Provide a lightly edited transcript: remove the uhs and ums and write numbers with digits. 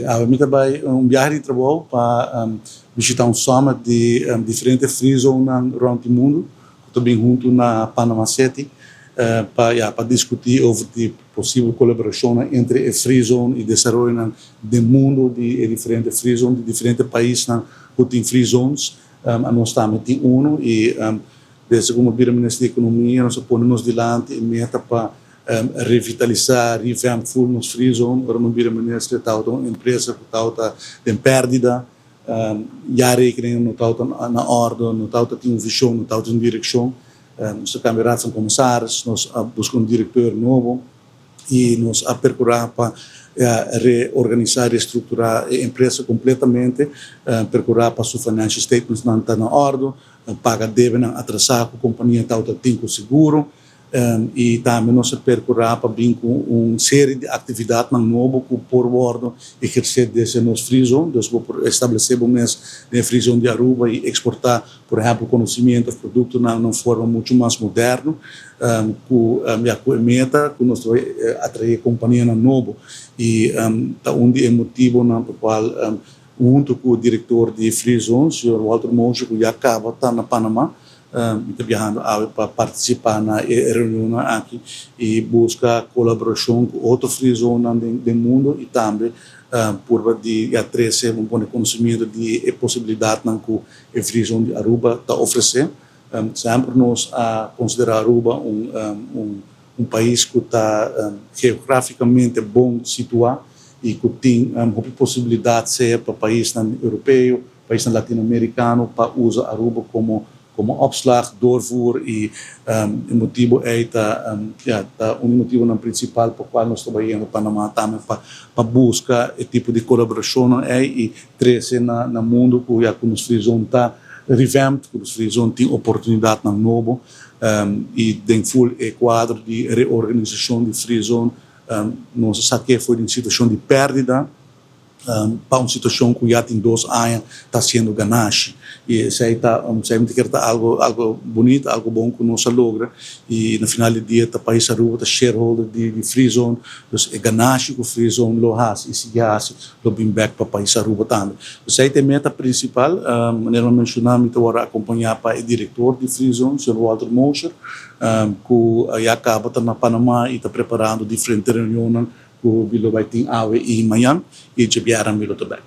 Sim, a mim também viagem de trabalho para visitar summit de diferentes free zones around o mundo, também junto na Panama City, para discutir sobre a possível colaboração entre a free zone e desenvolvimento do mundo de diferentes free zones, de diferentes países que têm free zones. Nós estamos em e desde como Ministério da Economia, nós ponemos diante e meta para revitalizar, revamp full nos free zone, para não vir Ministério da empresa que está em perdida, já rekening não está na ordem, não está tem visão, não está em direção. Nós camaradas são comissários, nós buscamos um diretor novo e nós percorrer para reorganizar e estruturar a empresa completamente, percorrer para os financial statements não está na ordem, paga deve atrasar com a companhia tem com seguro, e também nós percorrer para vir com uma série de atividades novas que por bordo exercer desde nos free zone, nós vamos estabelecer uma free zone de Aruba e exportar, por exemplo, conhecimento, produtos na uma forma muito mais moderna, com a meta que nós vamos atrair companhia nova e onde é motivo na qual junto com o diretor de free zone, o Sr. Walter Monge, que já acaba estar na Panamá, está viajando para participar na reunião aqui e buscar colaboração com outros free zones do mundo e também por de trazer um bom conhecimento de possibilidade que a free zone de Aruba está oferecendo. Sempre nós consideramos Aruba um país que está geograficamente bom situado e que tem a possibilidade de ser para país europeu, país latino-americano, para usar Aruba como opslag, doorvoer e o motivo é o motivo principal para o qual nós trabalhamos no Panamá também para buscar esse tipo de colaboração e trazer no mundo que os free zone está revamped, que os free zone tem oportunidade na novo e tem full quadro de reorganização de free zone. Nós sabemos que foi uma situação de perdida, para uma situação que já tem 2 anos está sendo ganache e sempre que está algo bonito, algo bom que nós logra e no final do dia o país Aruba está shareholder de free zone, então é ganache que o free zone lo has e se já lo bring back para o país Aruba também. Então essa é a meta principal, eu mencionamos agora acompanhar para o diretor de free zone, o Sr. Walter Mosher, que já acaba na Panamá e está preparando diferentes reuniões que o Bilo vai ter e Miami e já vieram Bilo também.